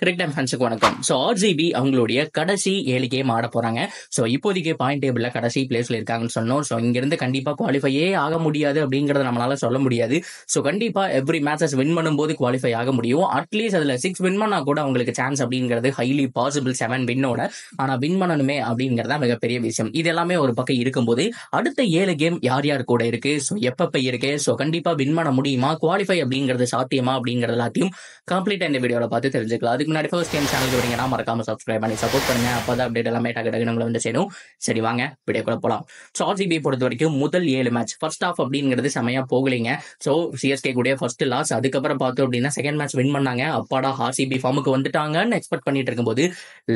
கிரிக் time ஃபேன்ஸுக்கு வணக்கம். So RCB அவங்களுடைய கடைசி 7 கேம் ஆட போறாங்க. ஸோ இப்போதைக்கு பாயிண்ட் டேபிள்ல கடைசி பிளேஸ்ல இருக்காங்கன்னு சொன்னோம். ஸோ இங்கிருந்து கண்டிப்பா குவாலிஃபையே ஆக முடியாது அப்படிங்கறத நம்மளால சொல்ல முடியாது. ஸோ கண்டிப்பா எவ்ரி மேட்சஸ் வின் பண்ணும்போது குவாலிஃபை ஆக முடியும். அட்லீஸ்ட் அதுல 6 வின் பண்ணா கூட அவங்களுக்கு சான்ஸ் அப்படிங்கிறது ஹைலி பாசிபிள் 7 வின்னோட. ஆனா வின் பண்ணணுமே அப்படிங்கறத மிகப்பெரிய விஷயம். இது எல்லாமே ஒரு பக்கம் இருக்கும்போது அடுத்த 7 கேம் யார் யார் கூட இருக்கு, ஸோ எப்பப்ப இருக்கு, ஸோ கண்டிப்பா வின் பண்ண முடியுமா, குவாலிஃபை அப்படிங்கிறது சாத்தியமா அப்படிங்கறது எல்லாத்தையும் கம்ப்ளீட்டா இந்த வீடியோல பார்த்து தெரிஞ்சுக்கலாம். அதுக்கு முன்னாடி ஃபர்ஸ்ட் டைம் சேனலுக்கு வரீங்கன்னா மறக்காம சப்ஸ்கிரைப் பண்ணி சப்போர்ட் பண்ணுங்க. அப்பதான் அப்டேட் எல்லாமே டக்கு வந்து சேரும். சரி வாங்க வீடியோக்குள்ள போலாம். ஸோ ஆர்சிபி பொறுத்த வரைக்கும் முதல் 7 மேட்ச் ஃபர்ஸ்ட் ஆஃப் அப்படிங்கிறது செமையா போகலைங்க. ஸோ சிஎஸ்கே கூட ஃபர்ஸ்ட் லாஸ், அதுக்கப்புறம் பார்த்தோம் அப்படின்னா செகண்ட் மேட்ச் வின் பண்ணாங்க. அப்பாடா ஆர்சிபி ஃபார்முக்கு வந்துட்டாங்கன்னு எக்ஸ்பெக்ட் பண்ணிட்டு இருக்கும்போது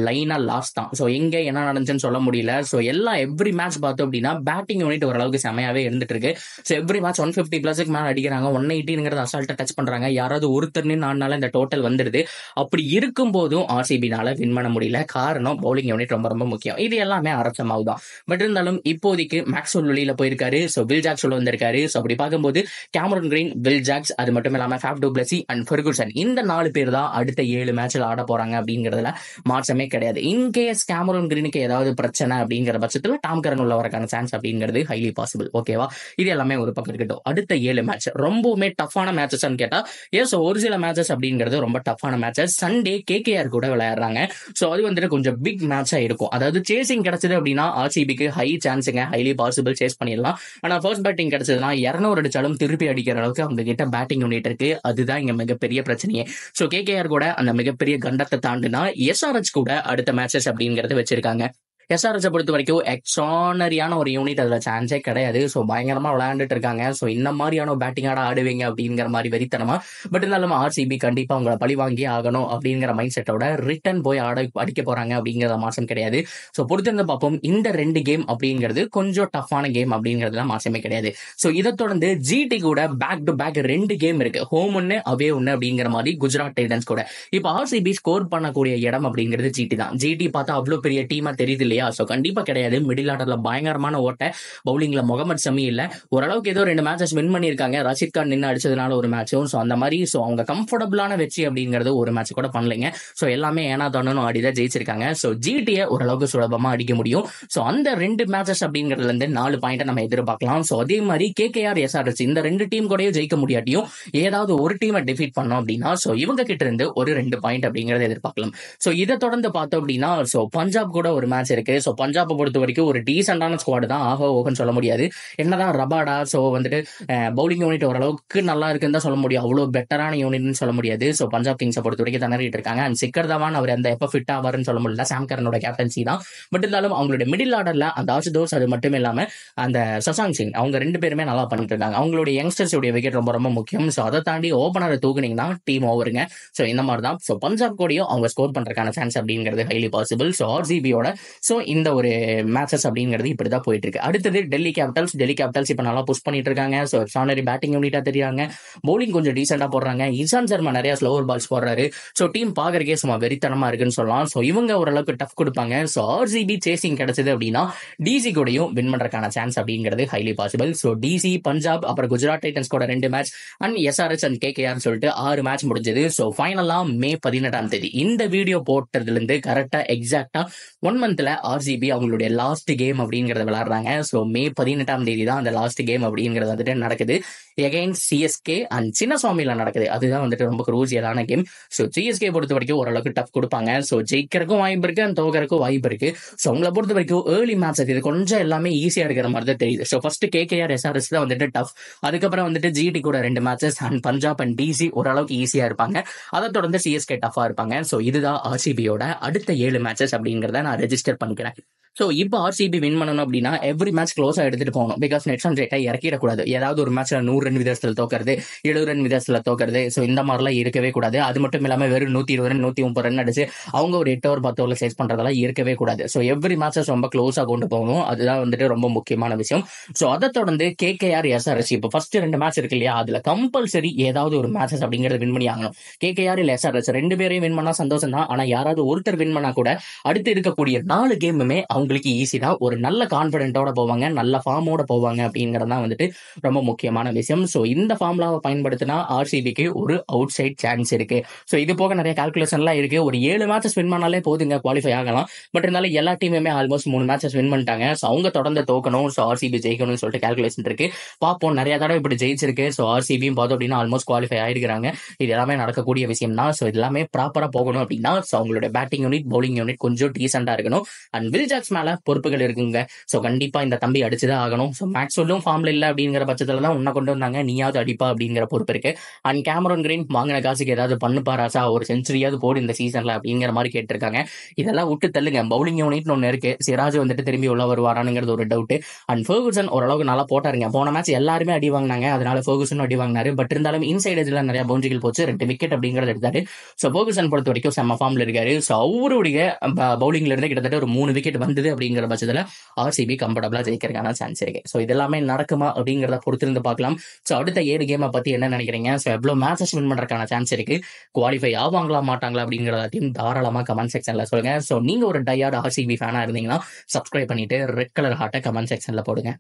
லைனா லாஸ் தான். ஸோ எங்க என்ன நடந்துச்சுன்னு சொல்ல முடியல. ஸோ எவ்ரி மேட்ச் பார்த்தோம் அப்படின்னா பேட்டிங் யூனிட் ஓரளவுக்கு செமையாவே இருந்துட்டு இருக்கு. ஸோ எவ்ரி மேட்ச் 150 பிளஸுக்கு மேல அடிக்கிறாங்க. 180 அசால்ட்டா டச் பண்றாங்க. யாராவது ஒருத்தர் நாலு இந்த டோட்டல் வந்துடுது. அப்படி இருக்கும் போதும் ஆர்சிபினால வின் பண்ண முடியல. காரணம் பவுலிங் யூனிட் ரொம்ப ரொம்ப முக்கியம். இது எல்லாமே அரசமாவு தான். பட் இருந்தாலும் இப்போதைக்கு மேக்ஸ்வெல் வெளியில போயிருக்காரு. ஸோ வில் ஜாக்ஸ் உள்ள வந்திருக்காரு. ஸோ அப்படி பார்க்கும்போது கேமரன் கிரீன், வில் ஜாக்ஸ், அது மட்டும் இல்லாம Faf to Blessy and Ferguson, இந்த 4 பேர் தான் அடுத்த 7 மேட்ச்ல ஆட போறாங்க அப்படிங்கறதுல மாற்றமே கிடையாது. இன்கேஸ் கேமரன் கிரீனுக்கு ஏதாவது பிரச்சனை அப்படிங்கிற பட்சத்துல டாம் கரன் உள்ள வரக்கான சான்ஸ் அப்படிங்கிறது ஹைலி பாசிபிள். ஓகேவா? இது எல்லாமே ஒரு பக்கம் இருக்கட்டும். அடுத்த 7 மேட்ச் ரொம்பவுமே டஃப்பான மேட்சஸ் கேட்டா எஸ், ஒரு சில மேட்சஸ் அப்படிங்கிறது ரொம்ப டஃப்பான மேட்சஸ். சண்டே கேகேஆர் கூட விளையாடுறாங்க. ஸோ அது வந்துட்டு கொஞ்சம் பிக் மேட்சா இருக்கும். அதாவது சேசிங் கிடைச்சது அப்படின்னா ஆர்சிபிக்கு ஹை சான்ஸுங்க, ஹைலி பாசிபிள் சேஸ் பண்ணிடலாம். ஆனா ஃபர்ஸ்ட் பேட்டிங் கிடைச்சதுன்னா 200 அடிச்சாலும் திருப்பி அடிக்கிற அளவுக்கு அவங்க கிட்ட பேட்டிங் யூனிட் இருக்கு. அதுதான் இங்க மிகப்பெரிய பிரச்சனையே. ஸோ கேகேஆர் கூட அந்த மிகப்பெரிய கண்டத்தை தாண்டினா எஸ்ஆர்எச் கூட அடுத்த மேட்சஸ் அப்படிங்கறது வச்சிருக்காங்க. எஸ்ஆர்எச் பொறுத்த வரைக்கும் எக்ஸ்ட்ரானரியான ஒரு யூனிட் அதுல சான்ஸே கிடையாது. ஸோ பயங்கரமா விளையாண்டுட்டு இருக்காங்க. ஸோ இந்த மாதிரியான பேட்டிங் ஆட ஆடுவீங்க அப்படிங்கிற மாதிரி வெறித்தனமா. பட் இருந்தாலும் ஆர்சிபி கண்டிப்பா உங்களை பழி வாங்கி ஆகணும் அப்படிங்கிற மைண்ட் செட்டோட ரிட்டர்ன் போய் அடிக்க போறாங்க அப்படிங்கிற மாசம் கிடையாது. ஸோ பொறுத்திருந்து பார்ப்போம். இந்த 2 கேம் அப்படிங்கிறது கொஞ்சம் டஃப்பான கேம் அப்படிங்கிறதுல மாசமே கிடையாது. ஸோ இதை தொடர்ந்து ஜிடி கூட பேக் டு பேக் 2 கேம் இருக்கு. ஹோம் ஒன்னு அவே ஒன்னு அப்படிங்கிற மாதிரி குஜராத் டைட்டன்ஸ் கூட. இப்போ ஆர்சிபி ஸ்கோர் பண்ணக்கூடிய இடம் அப்படிங்கிறது ஜிடி தான். ஜிடி பார்த்தா அவ்வளவு பெரிய டீமா தெரியுது. சோ கண்டிப்பா கிடையாது. மிடில் ஆர்டர்ல பயங்கரமான ஓட்ட, பவுலிங்ல முகமது ஷமி இல்ல. ஓரளவுக்கு ஏதோ 2 மேட்சஸ் வின் பண்ணிருக்காங்க. ரஷீத் கான் நின்று அடிச்சதுனால ஒரு மேட்சும். சோ அந்த மாதிரி சோ அவங்க கம்ஃபர்டபுளான வெற்றி அப்படிங்கிறது ஒரு மேட்ச் கூட பண்ணலைங்க. சோ எல்லாமே ஏனா தானு ஆடிதான் ஜெயிச்சிருக்காங்க. சோ ஜிடியை ஓரளவுக்கு சுலபமா அடிக்க முடியும். சோ அந்த 2 மேட்சஸ் அப்படிங்கிறதுல இருந்து 4 பாயிண்ட் நம்ம எதிர்பார்க்கலாம். சோ அதே மாதிரி கேகேஆர், எஸ்ஆர்எச் இந்த 2 டீம் கூடயும் ஜெயிக்க முடியாட்டியும் ஏதாவது ஒரு டீமை டிஃபீட் பண்ணோம் அப்படின்னா சோ இவங்க கிட்ட இருந்து ஒரு 2 பாயிண்ட் அப்படிங்கறத எதிர்பார்க்கலாம். சோ இதை தொடர்ந்து பார்த்தோம் அப்படின்னா சோ பஞ்சாப் கூட ஒரு மேட்ச் இருக்கு. சோ பஞ்சாப் பொறுத்த வரைக்கும் ஒரு டீசென்டான ஸ்குவாட் தான். ஓகேன்னு சொல்ல முடியாது. என்னதான் ரபாடா சோ வந்துட்டு பவுலிங் யூனிட் ஓரளவுக்கு நல்லா இருக்குன்னு தான் சொல்ல முடியும். அவ்வளவு பெட்டரான யூனிட்னு சொல்ல முடியாது. சோ பஞ்சாப் கிங்ஸை பொறுத்த வரைக்கும் திணறிட்டு இருக்காங்க. அண்ட் சிக்கர் தவான் அவர் அந்த எப்ப ஃபிட் ஆவாருன்னு சொல்ல முடியல. சாம் கரனோட கேப்டன்சி தான். பட் இருந்தாலும் அவங்களுடைய மிடில் ஆர்டர்ல அந்த ஆசுதோஸ், அது மட்டும் இல்லாம அந்த சசாங் சிங், அவங்க 2 பேருமே நல்லா பண்ணிட்டு இருக்காங்க. அவங்களுடைய யங்ஸ்டர்ஸ் உடைய விக்கெட் ரொம்ப ரொம்ப முக்கியம். சோ அதை தாண்டி ஓபனரை தூக்குனீங்கன்னா டீம் ஓவருங்க. சோ இந்த மாதிரி தான். சோ பஞ்சாப் கூடயும் அவங்க ஸ்கோர் பண்றதுக்கான சான்ஸ் அப்படிங்கிறது ஹைலி பாசிபிள். சோ ஆர்சிபியோட சோ இந்த ஒரு மேட்சஸ் அப்படிங்கிறது இப்படிதான் போயிட்டு இருக்கு. அடுத்தது டெல்லி கேபிட்டல்ஸ் இப்ப நல்லா புஷ் பண்ணிட்டு இருக்காங்க. சோ எக்ஸ்ட்ரானரி பேட்டிங் யூனிட்டா தெரியாங்க. பவுலிங் கொஞ்சம் டீசெண்டா போடுறாங்க. இசான் சர்மா நிறைய ஸ்லோவர் பால்ஸ் போடுறாரு. சோ டீம் பாக்குறக்கே சும்மா வெறித்தனமா இருக்குன்னு சொல்லலாம். சோ இவங்க ஓரளவுக்கு டஃப் கொடுப்பாங்க. சோ ஆர்சிபி சேசிங் கிடைச்சது அப்படின்னா டிசி கூடயும் வின் பண்றதுக்கான சான்ஸ் அப்படிங்கிறது highly possible. So DC, Punjab, அப்புறம் குஜராத் டைட்டன்ஸ் கூட 2 match and SRH and KKR சொல்லிட்டு 6 மேட்ச் முடிஞ்சது. சோ ஃபைனலா மே 18 இந்த வீடியோ போட்டதுல இருந்து கரெக்டா எக்ஸாக்டா 1 மந்த்ல ஆர்சிபி அவங்களுடைய லாஸ்ட் கேம் அப்படிங்கறத விளையாடுறாங்க. சோ மே 18 தான் அந்த லாஸ்ட் கேம் அப்படிங்கிறது வந்துட்டு நடக்குது. எகைன்ஸ்ட் சிஎஸ்கே அண்ட் சின்னசுவாமியில நடக்குது. அதுதான் வந்துட்டு ரொம்ப குரூசியலான கேம். சோ சிஎஸ்கே பொறுத்த வரைக்கும் ஓரளவுக்கு டஃப் கொடுப்பாங்க. சோ ஜெயிக்கிறதுக்கும் வாய்ப்பு இருக்கு அண்ட் தோக்கறதுக்கும் வாய்ப்பு இருக்கு. சோ அவங்களை பொறுத்த வரைக்கும் ஏர்லி மேட்ச் இது கொஞ்சம் எல்லாமே ஈஸியா இருக்கிற மாதிரி தான் தெரியுது. சோ ஃபர்ஸ்ட் கேகேஆர், எஸ்ஆர்எஸ் தான் வந்துட்டு டஃப். அதுக்கப்புறம் வந்துட்டு ஜிடி கூட 2 matches and Punjab and DC ஓரளவுக்கு ஈஸியா இருப்பாங்க. அதை தொடர்ந்து சிஎஸ்கே டஃபா இருப்பாங்க. சோ இதுதான் ஆர்சிபியோட அடுத்த 7 மேட்சஸ் அப்படிங்கறத நான் ரெஜிஸ்டர் பண்ணிக்கிறேன். சோ இப்போ ஆர்சிபி வின் பண்ணணும் அப்படின்னா எவ்ரி மேட்ச் க்ளோஸா எடுத்துட்டு போகணும். பிகாஸ் நெட் ரன் ரேட்டை இறக்கிடக்கூடாது. ஏதாவது ஒரு மேட்ச்ல 100 ரன் விதத்துல தோக்கிறது, 70 ரன் விதத்துல தோக்கிறது. சோ இந்த மாதிரிலாம் இருக்கவே கூடாது. அது மட்டும் இல்லாம வெறும் 120 ரன் 130 ரன் அடிச்சு அவங்க ஒரு 8 ஓவர் 10 ஓவர்ல சேஸ் பண்றதெல்லாம் இருக்கவே கூடாது. சோ எவ்ரி மேட்சஸ் ரொம்ப க்ளோஸா கொண்டு போகணும். அதுதான் வந்துட்டு ரொம்ப முக்கியமான விஷயம். சோ அதை தொடர்ந்து கேகேஆர், எஸ்ஆர்எச் இப்போ ஃபர்ஸ்ட் 2 மேட்ச் இருக்கு இல்லையா, அதுல கம்பல்சரி ஏதாவது ஒரு மேட்சஸ் அப்படிங்கறது வின் பண்ணி ஆகணும். கேகேஆர் இல்ல எஸ்ஆர்எச் 2 பேரையும் வின் பண்ணா சந்தோஷம் தான். ஆனா யாராவது ஒருத்தர் வின் பண்ணா கூட அடுத்து இருக்கக்கூடிய 4 கேமுமே அவங்க அவங்களுக்கு ஈஸி தான். ஒரு நல்ல கான்ஃபிடென்ட்டோட போவாங்க, நல்ல ஃபார்மோட போவாங்க அப்படிங்கிறது தான் வந்துட்டு ரொம்ப முக்கியமான விஷயம். ஸோ இந்த ஃபார்முலாவை பயன்படுத்தினா ஆர்சிபிக்கு ஒரு அவுட் சைட் சான்ஸ் இருக்கு. ஸோ இது போக நிறைய கால்குலேஷன்லாம் இருக்கு. ஒரு 7 மேட்சஸ் வின் பண்ணாலே போதுங்க, குவாலிஃபை ஆகலாம். பட் இருந்தாலும் எல்லா டீமுமே ஆல்மோஸ்ட் 3 மேட்சஸ் வின் பண்ணிட்டாங்க. ஸோ அவங்க தொடர்ந்து தோக்கணும், ஸோ ஆர்சிபி ஜெயிக்கணும்னு சொல்லிட்டு கால்குலேஷன் இருக்கு. பார்ப்போம், நிறைய தடவை இப்படி ஜெயிச்சிருக்கு. ஸோ ஆர்சிபியும் பார்த்தோம் அப்படின்னா ஆல்மோஸ்ட் குவாலிஃபை ஆயிருக்காங்க. இது எல்லாமே நடக்கக்கூடிய விஷயம் தான். ஸோ எல்லாமே ப்ராப்பரா போகணும் அப்படின்னா ஸோ அவங்களோட பேட்டிங் யூனிட், பவுலிங் யூனிட் கொஞ்சம் டீசெண்டா இருக்கணும். அண்ட் வில் ஜாக்ஸ் மேல பொறுப்புகள் இருக்குங்க. ஸோ கண்டிப்பா இந்த தம்பி அடிச்சுதான் ஆகணும். ஸோ மேக்ஸ்வெல்லும் ஃபார்ம்ல இல்ல அப்படிங்கிற பட்சத்துல தான் உன்னை கொண்டு வந்தாங்க, நீயாவது அடிப்பா அப்படிங்கிற பொறுப்பு இருக்கு. அண்ட் கேமரன் கிரீன் வாங்கின காசுக்கு ஏதாவது பண்ணுப்பா ராசா, ஒரு செஞ்சுரியாவது போடு இந்த சீசன்ல அப்படிங்கிற மாதிரி கேட்டிருக்காங்க. இதெல்லாம் விட்டு தள்ளுங்க. பவுலிங் யூனிட்னு ஒன்று இருக்கு. சிராஜ் வந்துட்டு திரும்பி உள்ள வருவாரானுங்கிறது ஒரு டவுட். அண்ட் ஃபர்கூசன் ஓரளவுக்கு நல்லா போட்டாருங்க. போன மேட்ச் எல்லாருமே அடி வாங்கினாங்க, அதனால ஃபர்கூசன் அடி வாங்கினாரு. பட் இருந்தாலும் இன்சைட் எஜ்ல நிறைய பவுண்டரிகள் போச்சு, 2 விக்கெட் அப்படிங்கறது எடுத்தாரு. ஸோ ஃபர்கூசன் பொறுத்த வரைக்கும் செம்ம ஃபார்ம்ல இருக்காரு. ஸோ அவருடைய பவுலிங்ல இருந்து கிட்டத்தட்ட ஒரு 3 விக்கெட் வந்தது அப்படிங்கிற பட்சத்துல ஆர்சிபி கம்ஃபர்டபுளா ஜெயிக்கிறதுக்கான சான்ஸ் இருக்கு. ஸோ இதெல்லாமே நடக்குமா அப்படிங்கிறத பொறுத்திருந்து பார்க்கலாம். ஸோ அடுத்த 7 கேமை பத்தி என்ன நினைக்கிறீங்க? ஸோ எவ்வளவு மேட்சஸ் வின் பண்றதுக்கான சான்ஸ் இருக்கு, குவாலிஃபை ஆவாங்களா மாட்டாங்களா அப்படிங்கிறதையும் தாராளமா கமெண்ட் செக்ஷன்ல சொல்லுங்க. ஸோ நீங்க ஒரு டயர்ட் ஆர்சிபி ஃபேனா இருந்தீங்கன்னா சப்ஸ்கிரைப் பண்ணிட்டு ரெட் கலர் ஹார்ட்டை கமெண்ட் செக்ஷன்ல போடுங்க.